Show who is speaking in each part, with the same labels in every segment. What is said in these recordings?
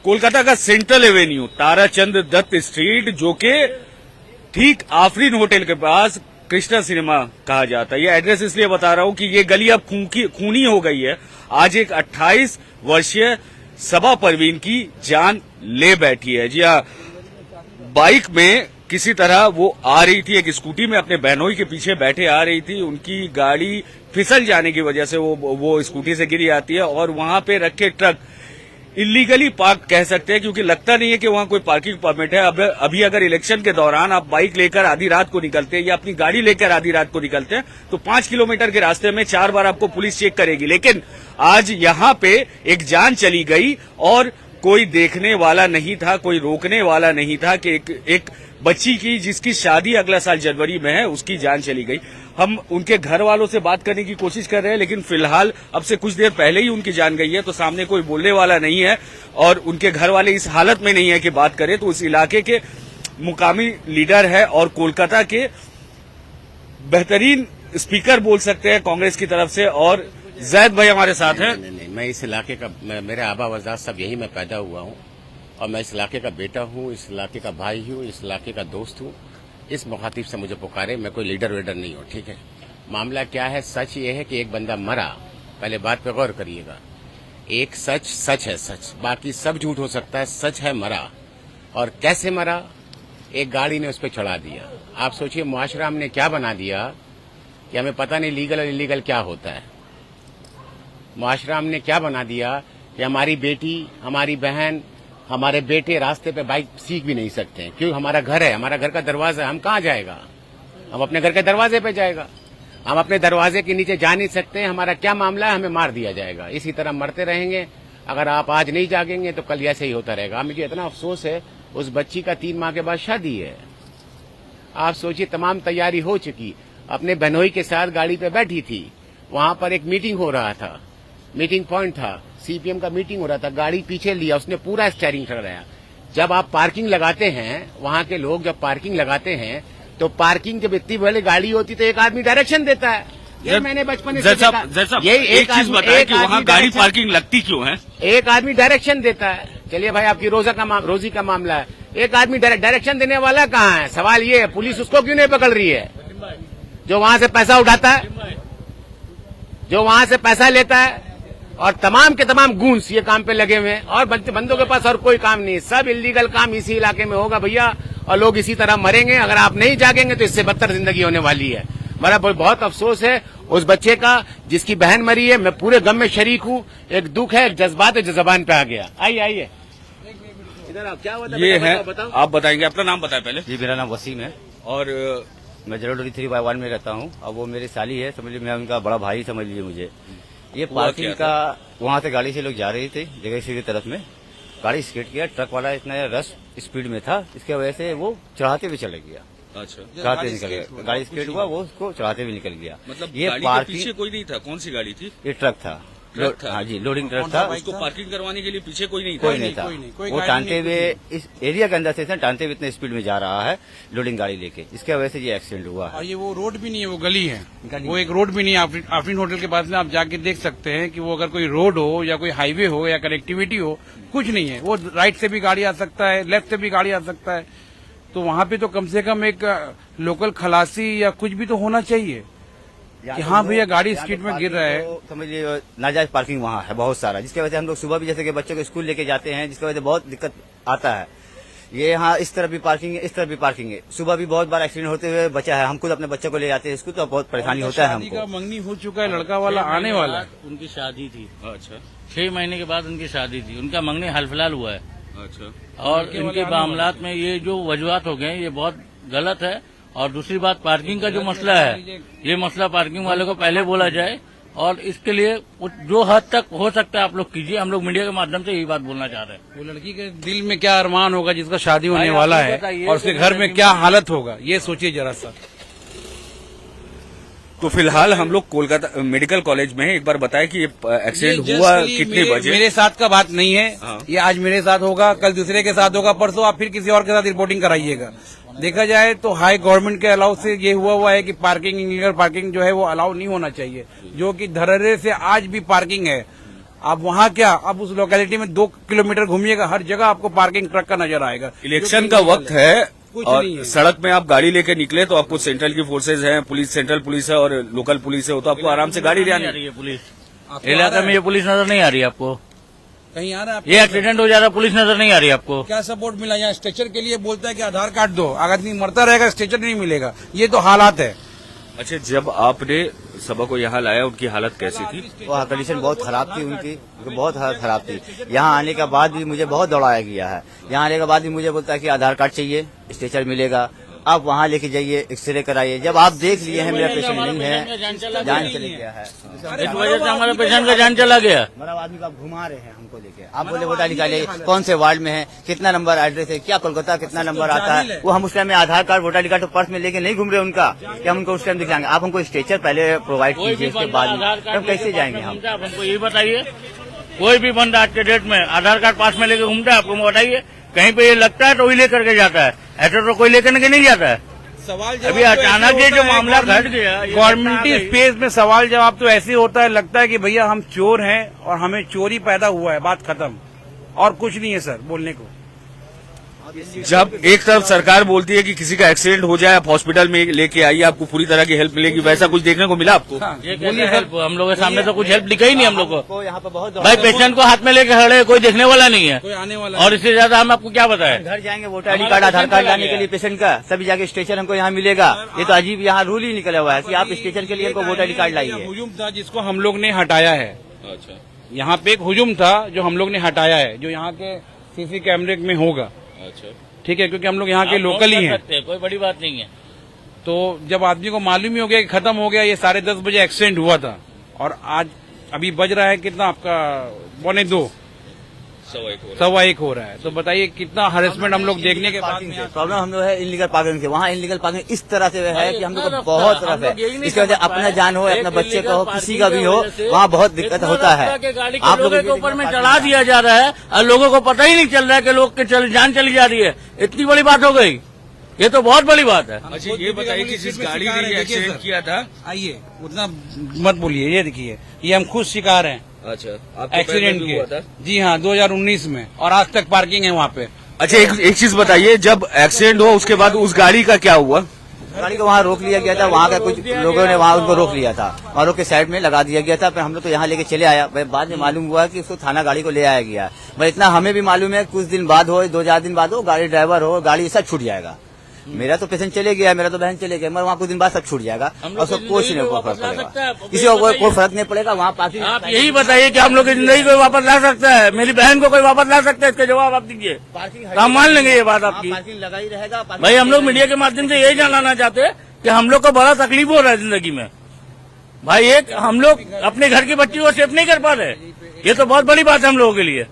Speaker 1: कोलकाता का central avenue Tarachand Dutt street, जो कि ठीक आफरीन होटल के पास कृष्णा सिनेमा कहा जाता है। ये एड्रेस इसलिए बता रहा हूं कि ये गली अब खूनी हो गई है। आज एक 28 वर्षीय सबा परवीन की जान ले बैठी है। जी हाँ, बाइक में किसी तरह वो आ रही थी, एक स्कूटी में अपने बहनोई के पीछे बैठे आ रही थी। उनकी गाड़ी फिसल जाने की वजह से वो स्कूटी से गिर जाती है और वहां पे रखे ट्रक इलीगली पार्क कह सकते हैं, क्योंकि लगता नहीं है कि वहां कोई पार्किंग परमिट है। अब अभी अगर इलेक्शन के दौरान आप बाइक लेकर आधी रात को निकलते हैं या अपनी गाड़ी लेकर आधी रात को निकलते हैं तो 5 किलोमीटर के रास्ते में 4 बार आपको पुलिस चेक करेगी। लेकिन आज यहां पे एक जान चली गई और कोई देखने वाला नहीं था, कोई रोकने वाला नहीं था कि एक बच्ची की जिसकी शादी अगला साल जनवरी में है उसकी जान चली गई। हम उनके घर वालों से बात करने की कोशिश कर रहे हैं, लेकिन फिलहाल अब से कुछ देर पहले ही उनकी जान गई है, तो सामने कोई बोलने वाला नहीं है और उनके घर वाले इस हालत में नहीं है कि बात करें। तो उस इलाके के मुकामी लीडर है और कोलकाता के बेहतरीन स्पीकर बोल सकते हैं कांग्रेस की तरफ से, और जैद भाई हमारे साथ हैं।
Speaker 2: नहीं, मैं इस इलाके का, मेरे आबा वजाद सब यही मैं पैदा हुआ हूँ और मैं इस इलाके का बेटा हूँ, इस इलाके का भाई हूँ, इस इलाके का दोस्त हूँ। इस मुखातिब से मुझे पुकारे, मैं कोई लीडर वेडर नहीं हूँ, ठीक है। मामला क्या है, सच ये है कि एक बंदा मरा। पहले बात पे गौर करिएगा, एक सच है, सच, बाकी सब झूठ हो सकता है। सच है मरा, और कैसे मरा, एक गाड़ी ने उस पर चढ़ा दिया। आप सोचिए मुआशरा हमने क्या बना दिया कि हमें पता नहीं लीगल और इलीगल क्या होता है। मुआशरा हमने क्या बना दिया कि हमारी बेटी, हमारी बहन, हमारे बेटे रास्ते पे बाइक सीख भी नहीं सकते हैं। क्यों? हमारा घर है, हमारा घर का दरवाजा है, हम कहाँ जाएगा? हम अपने घर के दरवाजे पे जाएगा, हम अपने दरवाजे के नीचे जा नहीं सकते हैं। हमारा क्या मामला है, हमें मार दिया जाएगा। इसी तरह मरते रहेंगे। अगर आप आज नहीं जागेंगे तो कल ऐसे ही होता रहेगा। मुझे इतना अफसोस है, उस बच्ची का 3 माह के बाद शादी है। आप सोचिए, तमाम तैयारी हो चुकी, अपने बहनोई के साथ गाड़ी पे बैठी थी, वहां पर एक मीटिंग हो रहा था, मीटिंग पॉइंट था, सीपीएम का मीटिंग हो रहा था, गाड़ी पीछे लिया, उसने पूरा स्टीयरिंग कराया। जब आप पार्किंग लगाते हैं, वहां के लोग जब पार्किंग लगाते हैं तो पार्किंग जब इतनी बड़ी गाड़ी होती तो एक आदमी डायरेक्शन देता है। ये मैंने बचपन से देखा।
Speaker 1: यही एक चीज बताया कि वहां गाड़ी पार्किंग लगती क्यों है?
Speaker 2: एक आदमी डायरेक्शन देता है। चलिए भाई, आपकी रोजी का मामला है, एक आदमी डायरेक्शन देने वाला कहाँ है? सवाल ये है, पुलिस उसको क्यों नहीं पकड़ रही है जो वहां से पैसा उठाता है, जो वहां से पैसा लेता है? और तमाम के तमाम गूंस ये काम पे लगे हुए हैं और बंदों के पास और कोई काम नहीं। सब इलीगल काम इसी इलाके में होगा भैया, और लोग इसी तरह मरेंगे। अगर आप नहीं जागेंगे तो इससे बदतर जिंदगी होने वाली है। मेरा बहुत अफसोस है उस बच्चे का जिसकी बहन मरी है। मैं पूरे गम में शरीक हूँ। एक दुख है, एक जज्बात है जो जबान पे आ गया। आइए इधर आप, क्या होता
Speaker 1: ये है, आप बताएंगे? अपना नाम बताएं पहले।
Speaker 3: जी, मेरा नाम वसीम है
Speaker 1: और
Speaker 3: मैं 023/1 में रहता हूँ। अब वो मेरी साली है, समझ लीजिए, मैं उनका बड़ा भाई समझ लीजिए मुझे। ये पार्किंग का, वहां से गाड़ी से लोग जा रहे थे जगह की तरफ में, गाड़ी स्किड किया, ट्रक वाला इतना रश स्पीड में था, इसके वजह से वो चढ़ाते हुए चले गया।
Speaker 1: अच्छा,
Speaker 3: चढ़ाते निकल गया, गाड़ी स्किड हुआ, वो उसको चढ़ाते हुए निकल गया।
Speaker 1: मतलब
Speaker 3: ये
Speaker 1: गाड़ी के पीछे कोई नहीं था? कौन सी गाड़ी थी?
Speaker 3: ये ट्रक था। हाँ जी, लोडिंग ट्रक था।
Speaker 1: उसको पार्किंग करवाने के लिए पीछे कोई नहीं था?
Speaker 3: कोई नहीं था। वो टानते हुए इस एरिया के अंदर से टानते हुए इतने स्पीड में जा रहा है लोडिंग गाड़ी लेके, इसके वजह से ये एक्सीडेंट हुआ है।
Speaker 4: और ये वो रोड भी नहीं है, वो गली है। वो एक रोड भी नहीं है। आफरीन होटल के पास में आप जाके देख सकते हैं कि वो अगर कोई रोड हो या कोई हाईवे हो या कनेक्टिविटी हो, कुछ नहीं है। वो राइट से भी गाड़ी आ सकता है, लेफ्ट से भी गाड़ी आ सकता है। तो वहाँ पे तो कम से कम एक लोकल खलासी या कुछ भी तो होना चाहिए कि हाँ भैया गाड़ी स्ट्रीट में गिर रहा है।
Speaker 3: समझिए नाजायज पार्किंग वहाँ है बहुत सारा, जिसकी वजह से हम लोग सुबह भी जैसे कि बच्चों को स्कूल लेके जाते हैं, जिसकी वजह से बहुत दिक्कत आता है। ये यहाँ इस तरफ भी पार्किंग है, इस तरफ भी पार्किंग है। सुबह भी बहुत बार एक्सीडेंट होते हुए बचा है। हम खुद अपने बच्चों को ले जाते हैं स्कूल, तो बहुत परेशानी होता है हमको।
Speaker 4: शादी का मंगनी हो चुका है, लड़का वाला आने वाला है।
Speaker 5: उनकी शादी थी।
Speaker 1: अच्छा,
Speaker 5: 6 महीने के बाद उनकी शादी थी। उनका मंगनी हाल फिलहाल हुआ है।
Speaker 1: अच्छा,
Speaker 5: और इनके मामलात में ये जो वजूहत हो गए ये बहुत गलत है। और दूसरी बात, पार्किंग का जो मसला है, ये मसला पार्किंग वाले को पहले बोला जाए और इसके लिए जो हद तक हो सकता है आप लोग कीजिए। हम लोग मीडिया के माध्यम से यही बात बोलना चाह रहे हैं।
Speaker 4: वो लड़की के दिल में क्या अरमान होगा जिसका शादी होने वाला है, और उसके घर में क्या हालत होगा, ये सोचिए जरा सा।
Speaker 1: तो फिलहाल हम लोग कोलकाता मेडिकल कॉलेज में है। एक बार बताएं कि ये एक्सीडेंट हुआ कितने बजे?
Speaker 4: मेरे साथ का बात नहीं है।
Speaker 1: हाँ।
Speaker 4: ये आज मेरे साथ होगा, कल दूसरे के साथ होगा, परसों आप फिर किसी और के साथ रिपोर्टिंग कराइएगा। देखा जाए तो हाई गवर्नमेंट के अलाउ से ये हुआ है कि पार्किंग, इलीगल पार्किंग जो है वो अलाउ नहीं होना चाहिए, जो कि धड़ल्ले से आज भी पार्किंग है। आप वहाँ क्या, आप उस लोकेलिटी में 2 किलोमीटर घूमिएगा, हर जगह आपको पार्किंग ट्रक का नजर आएगा।
Speaker 1: इलेक्शन का वक्त है
Speaker 4: कुछ
Speaker 1: और
Speaker 4: नहीं है।
Speaker 1: सड़क में आप गाड़ी लेके निकले तो आपको सेंट्रल की फोर्सेज हैं, पुलिस, सेंट्रल पुलिस है और लोकल पुलिस है, वो तो आपको आराम से गाड़ी ले
Speaker 5: नहीं आ
Speaker 1: आनी
Speaker 5: रही है पुलिस,
Speaker 4: आपको
Speaker 5: इलाके में ये पुलिस नजर नहीं आ रही है आपको।
Speaker 4: कहीं आ रहा है आपको?
Speaker 5: ये एक्सीडेंट हो जा रहा है, पुलिस नजर नहीं आ रही है आपको।
Speaker 4: क्या सपोर्ट मिला? यहाँ स्ट्रेचर के लिए बोलता है कि आधार कार्ड दो, आदमी मरता रहेगा, स्ट्रेचर नहीं मिलेगा। ये तो हालात है।
Speaker 1: अच्छा, जब आपने सबा को यहाँ लाया उनकी हालत कैसी थी?
Speaker 3: वो कंडीशन बहुत खराब थी उनकी, बहुत हालत खराब थी। यहाँ आने के बाद भी मुझे बहुत दौड़ाया गया है। यहाँ आने के बाद भी मुझे बोलता है कि आधार कार्ड चाहिए, स्ट्रेचर मिलेगा, आप वहाँ लेके जाइए, एक्सरे कराइए। जब आप देख लिए हैं मेरा पेशेंट नहीं है, जान चले गया है,
Speaker 5: इस वजह से हमारे पेशेंट का जान चला गया।
Speaker 3: मतलब आदमी को आप घुमा रहे हैं हमको लेके। आप बोले वोटर निकालिए, कौन से वार्ड में है, कितना नंबर एड्रेस है, क्या कोलकाता कितना नंबर आता है। वो हम उस टाइम में आधार कार्ड वोटर कार्ड तो पर्स में लेके नहीं घूम रहे उनका, कि हम उनको उस टाइम दिखाएंगे। आप हमको स्ट्रेचर पहले प्रोवाइड
Speaker 5: कोई
Speaker 3: कीजिए,
Speaker 5: भी
Speaker 3: उसके
Speaker 5: बंदा
Speaker 3: बाद
Speaker 5: आधार
Speaker 3: में
Speaker 5: कार्ड
Speaker 3: हम कैसे जाएंगे हम।
Speaker 5: आप हमको ये बताइए, कोई भी बंदा आज के डेट में आधार कार्ड पास में लेके घूमता है, आपको बताइए। कहीं पे ये लगता है तो वही लेकर के जाता है, ऐसा तो कोई लेकर के नहीं जाता है।
Speaker 4: सवाल
Speaker 5: अभी अचानक ये जो मामला घट गया, ये
Speaker 4: गवर्नमेंटी
Speaker 5: घटना आ गई।
Speaker 4: स्पेस में सवाल जवाब तो ऐसे होता है, लगता है कि भैया हम चोर हैं और हमें चोरी पैदा हुआ है, बात खत्म। और कुछ नहीं है सर बोलने को।
Speaker 1: जब एक तरफ सरकार बोलती है कि किसी का एक्सीडेंट हो जाए आप हॉस्पिटल में लेके आइए, आपको पूरी तरह की हेल्प मिलेगी, वैसा कुछ देखने को मिला आपको?
Speaker 5: ये कैसे हेल्प? हम लोगों के सामने तो कुछ हेल्प दिखा ही नहीं हम लोग को।
Speaker 3: यहाँ पे बहुत
Speaker 5: भाई पेशेंट को हाथ में लेके खड़े हैं, कोई देखने वाला नहीं है।
Speaker 4: कोई आने वाला
Speaker 5: और इससे ज्यादा हम आपको क्या बताएं?
Speaker 3: घर जाएंगे, वोटर आईडी कार्ड, आधार कार्ड लाने के लिए पेशेंट का सभी जाके स्टेशन हमको यहाँ मिलेगा। ये तो अजीब यहाँ रूल ही निकला हुआ है कि आप स्टेशन के लिए हमको वोटर आईडी कार्ड लाइए।
Speaker 4: हुजूम था जिसको हम लोग ने हटाया है।
Speaker 1: अच्छा
Speaker 4: यहाँ पे एक हुजूम था जो हम लोग ने हटाया है, जो यहाँ के सीसी कैमरे में होगा।
Speaker 1: अच्छा,
Speaker 4: ठीक है, क्योंकि हम लोग यहाँ के
Speaker 5: आप
Speaker 4: लोकल ही
Speaker 5: कर
Speaker 4: हैं।
Speaker 5: सकते हैं, कोई बड़ी बात नहीं है।
Speaker 4: तो जब आदमी को मालूम ही हो गया कि खत्म हो गया, ये 10:30 बजे एक्सीडेंट हुआ था और आज अभी बज रहा है कितना आपका 1:45, 1:15 हो रहा है। तो बताइए कितना हरेसमेंट हम लोग देखने के बाद में यहाँ-
Speaker 3: प्रॉब्लम हम लोग है इनलीगल पार्किंग से। वहाँ इनलीगल पार्किंग इस तरह से है कि हम लोग को बहुत तरफ है। इसके वजह से अपना जान हो, अपना बच्चे का हो, किसी का भी हो, वहाँ बहुत दिक्कत होता है।
Speaker 5: आप लोगों के ऊपर में चढ़ा दिया जा रहा है और लोगों को पता ही नहीं चल रहा है कि लोग के जान चली जा रही है। इतनी बड़ी बात हो गई, ये तो बहुत बड़ी बात है।
Speaker 1: अच्छा, ये बताइए कि जिस गाड़ी ने ये एक्सीडेंट किया था,
Speaker 4: आइए उतना मत बोलिए, ये देखिए ये हम खुद शिकार हैं
Speaker 1: अच्छा
Speaker 4: एक्सीडेंट के। जी हाँ, 2019 में, और आज तक पार्किंग है वहाँ पे।
Speaker 1: अच्छा, एक चीज बताइए, जब एक्सीडेंट हुआ उसके बाद उस गाड़ी का क्या हुआ?
Speaker 3: गाड़ी को वहाँ रोक लिया गया था। वहाँ का कुछ लोगों ने वहाँ उनको रोक लिया था, वहाँ रोक के साइड में लगा दिया गया था। फिर हम लोग तो यहाँ लेके चले आया। भाई बाद में मालूम हुआ कि उसको थाना गाड़ी को ले आया गया। भाई इतना हमें भी मालूम है, कुछ दिन बाद हो, 2-4 दिन बाद हो, गाड़ी ड्राइवर हो, गाड़ी सब छूट जाएगा। मेरा तो पेशेंट चले गया, मेरा तो बहन चले गया, मगर वहाँ कुछ दिन बाद सब छूट जाएगा और सब कुछ नहीं फर्क पड़ेगा, किसी को कोई फर्क नहीं पड़ेगा। वहाँ पार्किंग
Speaker 5: आप यही बताइए कि हम लोग की जिंदगी को वापस ला सकता है, मेरी बहन को कोई वापस ला सकता है, इसका जवाब आप दीजिए। तो हम मान लेंगे ये बात आपकी।
Speaker 3: पार्किंग लगा ही रहेगा।
Speaker 5: भाई हम लोग मीडिया के माध्यम से यही जानना चाहते हैं कि हम लोग को बड़ा तकलीफ हो रहा है जिंदगी में। भाई एक हम लोग अपने घर की बच्ची को सेफ नहीं कर पा रहे, ये तो बहुत बड़ी बात है हम लोगों के लिए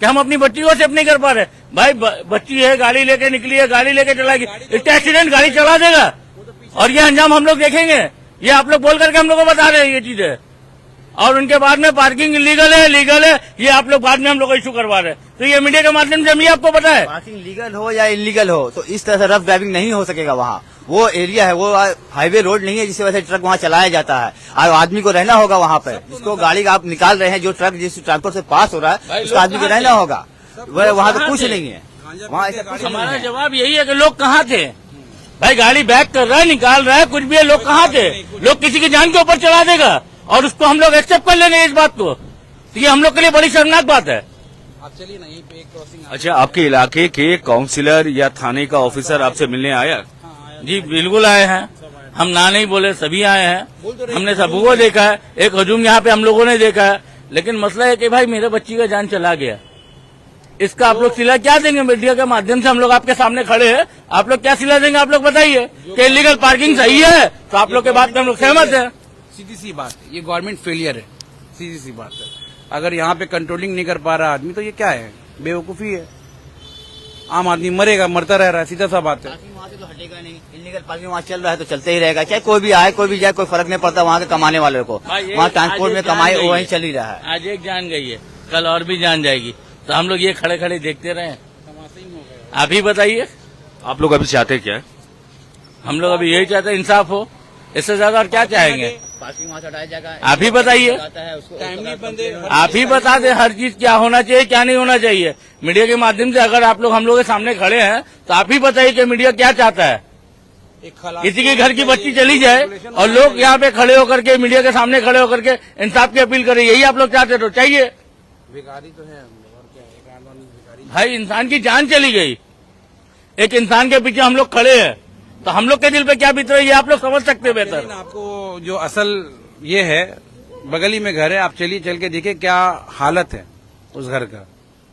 Speaker 5: कि हम अपनी बच्ची को सेफ नहीं कर पा रहे। भाई बच्ची है, गाड़ी लेके निकली है, गाड़ी लेके चलाएगी, इसका एक्सीडेंट गाड़ी चला देगा और ये अंजाम हम लोग देखेंगे। ये आप लोग बोल करके हम लोग को बता रहे हैं ये चीजें, और उनके बाद में पार्किंग लीगल है, लीगल है, ये आप लोग बाद में हम लोग को इशू करवा रहे हैं। तो ये मीडिया के माध्यम से हम ये आपको पता है।
Speaker 3: पार्किंग लीगल हो या इलीगल हो, तो इस तरह से रफ ड्राइविंग नहीं हो सकेगा। वहाँ वो एरिया है, वो हाईवे रोड नहीं है जिसकी वजह से ट्रक वहाँ चलाया जाता है, और आदमी को रहना होगा वहाँ पे। जिसको गाड़ी आप निकाल रहे हैं, जो ट्रक जिस ट्रांसपोर्ट से पास हो रहा है, उसको आदमी को रहना होगा। वहाँ तो कुछ नहीं है, वहाँ ऐसा कुछ नहीं
Speaker 5: हमारा
Speaker 3: है।
Speaker 5: जवाब यही है कि लोग कहाँ थे? भाई गाड़ी बैक कर रहा है, निकाल रहा है, कुछ भी है, लोग कहाँ थे? लोग किसी की जान के ऊपर चला देगा और उसको हम लोग एक्सेप्ट कर लेंगे इस बात को, तो ये हम लोग के लिए बड़ी शर्मनाक बात है।
Speaker 4: आप चलिए ना, यहीं पे एक क्रॉसिंग।
Speaker 1: अच्छा, आपके इलाके के काउंसिलर या थाने का ऑफिसर आपसे मिलने आया?
Speaker 5: जी बिल्कुल आए हैं, हम ना नहीं बोले, सभी आए हैं, हमने सबको देखा है। एक हजूम यहाँ पे हम लोगों ने देखा है, लेकिन मसला है कि भाई मेरे बच्ची का जान चला गया, इसका आप लोग सिला क्या देंगे? मीडिया के माध्यम से हम लोग आपके सामने खड़े हैं, आप लोग क्या सिला देंगे? आप लोग बताइए कि इलीगल पार्किंग सही है, तो आप लोग के बात में हम लोग सहमत है।
Speaker 4: सीधी सी बात है, ये गवर्नमेंट फेलियर है, सीधी सी बात है। अगर यहाँ पे कंट्रोलिंग नहीं कर पा रहा आदमी, तो ये क्या है? बेवकूफी है। आम आदमी मरेगा, मरता रह रहा है, सीधा सा बात है।
Speaker 3: पार्किंग वहाँ से तो हटेगा नहीं, इलीगल पार्किंग वहाँ चल रहा है तो चलते ही रहेगा, चाहे कोई भी आए कोई भी जाए, कोई फर्क नहीं पड़ता वहाँ के कमाने वाले को। वहाँ ट्रांसपोर्ट में कमाई वहीं चल ही रहा है।
Speaker 5: आज एक जान गई है, कल और भी जान जाएगी, तो हम लोग ये खड़े खड़े देखते रहे? आप ही बताइए,
Speaker 1: आप लोग अभी चाहते क्या है?
Speaker 5: हम लोग अभी यही चाहते हैं इंसाफ हो, इससे ज्यादा और क्या चाहेंगे?
Speaker 3: पार्किंग वहाँ से हटाया जाएगा।
Speaker 5: आप ही बताइए, आप ही बता दें हर चीज क्या होना चाहिए क्या नहीं होना चाहिए। मीडिया के माध्यम से अगर आप लोग हम लोग के सामने खड़े हैं तो आप ही बताइए कि मीडिया क्या चाहता है। किसी के घर की बच्ची चली जाए और लोग यहाँ पे खड़े होकर के मीडिया के सामने खड़े होकर के इंसाफ की अपील करें, यही आप लोग चाहते तो चाहिए।
Speaker 4: भिखारी तो है और क्या है, एक आंदोलन भिखारी।
Speaker 5: भाई इंसान की जान चली गई, एक इंसान के पीछे हम लोग खड़े हैं तो हम लोग के दिल पे क्या बीत रही है ये आप लोग समझ सकते हैं बेहतर।
Speaker 4: लेकिन आपको जो असल ये है, बगल ही में घर है, आप चलिए चल के देखिए क्या हालत है उस घर का,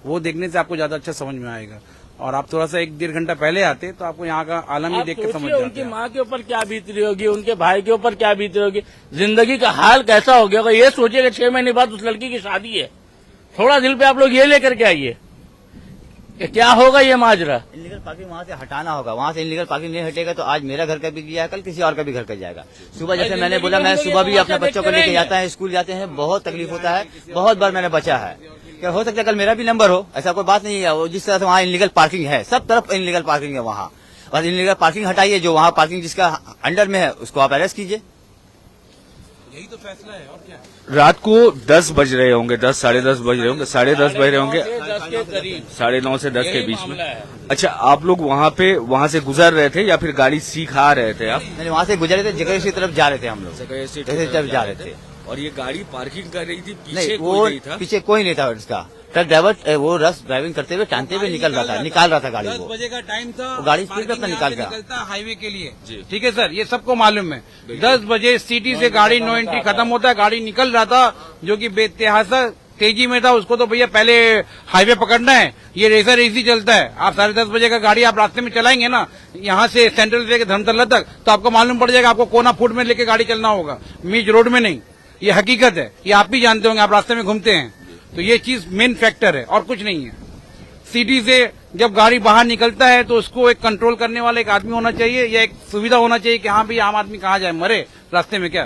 Speaker 4: वो देखने से आपको ज्यादा अच्छा समझ में आएगा। और आप थोड़ा सा 1-1.5 घंटा पहले आते तो आपको यहाँ का आलम ही
Speaker 5: आप
Speaker 4: देख के समझ
Speaker 5: सोचिए
Speaker 4: जाते
Speaker 5: उनकी
Speaker 4: हैं।
Speaker 5: माँ के ऊपर क्या बीत रही होगी, उनके भाई के ऊपर क्या बीत रही होगी, जिंदगी का हाल कैसा हो गया होगा। ये सोचिए कि 6 महीने बाद उस लड़की की शादी है। थोड़ा दिल पे आप लोग ये लेकर के आइए कि क्या होगा ये माजरा।
Speaker 3: इनलीगल पार्किंग वहाँ से हटाना होगा, वहाँ से इनलीगल पार्किंग नहीं हटेगा तो आज मेरा घर का भी गया, कल किसी और का भी घर का जाएगा। सुबह जैसे मैंने बोला, मैं सुबह भी अपने बच्चों को लेके जाता है, स्कूल जाते हैं, बहुत तकलीफ होता है, बहुत बार मैंने बचा है। क्या हो सकता है कल मेरा भी नंबर हो, ऐसा कोई बात नहीं है। वो जिस तरह से वहाँ इनलीगल पार्किंग है, सब तरफ इनलीगल पार्किंग है वहाँ, बस इनलीगल पार्किंग हटाइए। जो वहाँ पार्किंग जिसका अंडर में है उसको आप अरेस्ट कीजिए।
Speaker 4: यही तो फैसला है और क्या।
Speaker 1: रात को 10 बज रहे होंगे, 10 साढ़े 10 बज रहे होंगे, 10:30 बज रहे होंगे,
Speaker 5: 10 के करीब
Speaker 1: 9:30 से 10 के
Speaker 5: यही
Speaker 1: बीच में।
Speaker 5: मामला है।
Speaker 1: अच्छा, आप लोग वहाँ से गुजर रहे थे या फिर गाड़ी सीख आ रहे थे आप?
Speaker 3: मैंने वहाँ से गुजरे थे, जगह की तरफ जा रहे थे हम लोग, जैसे तरफ जा रहे थे।
Speaker 1: और ये गाड़ी पार्किंग कर रही थी, पीछे
Speaker 3: नहीं,
Speaker 1: कोई
Speaker 3: वो
Speaker 1: नहीं था?
Speaker 3: पीछे कोई नहीं था उसका। ट्रक ड्राइवर वो रस ड्राइविंग करते हुए टानते हुए निकल रहा था गाड़ी।
Speaker 4: 10
Speaker 3: वो
Speaker 4: बजे का टाइम था,
Speaker 3: वो गाड़ी स्पीड में अपना निकाल गया।
Speaker 4: निकलता हाईवे के लिए।
Speaker 1: जी।
Speaker 4: ठीक है सर, ये सबको मालूम है। 10 बजे सिटी से गाड़ी नो एंट्री खत्म होता है, गाड़ी निकल रहा था जो कि बेतहासा तेजी में था। उसको तो भैया पहले हाईवे पकड़ना है, ये रेसर इजी चलता है। आप 10:30 बजे का गाड़ी आप रास्ते में चलाएंगे ना, यहाँ से सेंट्रल से लेकर धर्मतला तक, तो आपको मालूम पड़ जाएगा आपको कोना फुट में लेके गाड़ी चलना होगा, बीच रोड में नहीं। ये हकीकत है, ये आप भी जानते होंगे, आप रास्ते में घूमते हैं तो ये चीज मेन फैक्टर है और कुछ नहीं है। सिटी से जब गाड़ी बाहर निकलता है तो उसको एक कंट्रोल करने वाला एक आदमी होना चाहिए, या एक सुविधा होना चाहिए कि हाँ भाई आम आदमी कहाँ जाए, मरे रास्ते में क्या।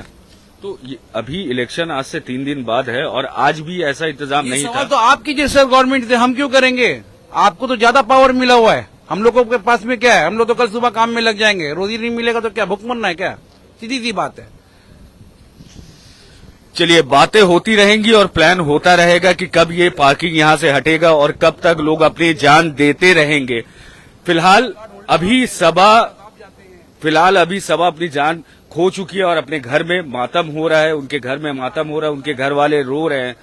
Speaker 1: तो अभी इलेक्शन आज से 3 दिन बाद है और आज भी ऐसा इंतजाम
Speaker 4: ये
Speaker 1: नहीं
Speaker 4: सवाल
Speaker 1: था।
Speaker 4: तो आप कीजिए सर, गवर्नमेंट से, हम क्यों करेंगे? आपको तो ज्यादा पावर मिला हुआ है, हम लोगों के पास में क्या है? हम लोग तो कल सुबह काम में लग जाएंगे, रोजी नहीं मिलेगा तो क्या भूख मरना है क्या? सीधी सी बात है।
Speaker 1: चलिए, बातें होती रहेंगी और प्लान होता रहेगा कि कब ये पार्किंग यहाँ से हटेगा और कब तक लोग अपनी जान देते रहेंगे। फिलहाल अभी सभा अपनी जान खो चुकी है और अपने घर में मातम हो रहा है, उनके घर में मातम हो रहा है, उनके घर वाले रो रहे हैं।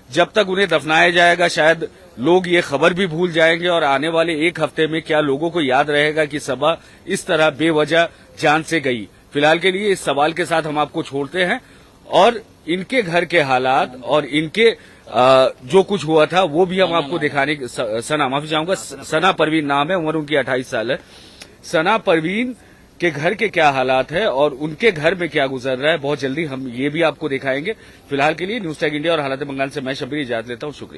Speaker 1: जब तक उन्हें दफनाया जाएगा शायद लोग ये खबर भी भूल जाएंगे और आने वाले 1 हफ्ते में क्या लोगों को याद रहेगा कि सभा इस तरह बेवजह जान से गई। फिलहाल के लिए इस सवाल के साथ हम आपको छोड़ते हैं और इनके घर के हालात और इनके जो कुछ हुआ था वो भी हम आपको दिखाने की। सना, माफी चाहूंगा, सना परवीन नाम है, उम्र उनकी 28 साल है। सना परवीन के घर के क्या हालात है और उनके घर में क्या गुजर रहा है, बहुत जल्दी हम ये भी आपको दिखाएंगे। फिलहाल के लिए न्यूज़ टैग इंडिया और हालात बंगाल से मैं शब्बीर इजाजत लेता हूँ। शुक्रिया।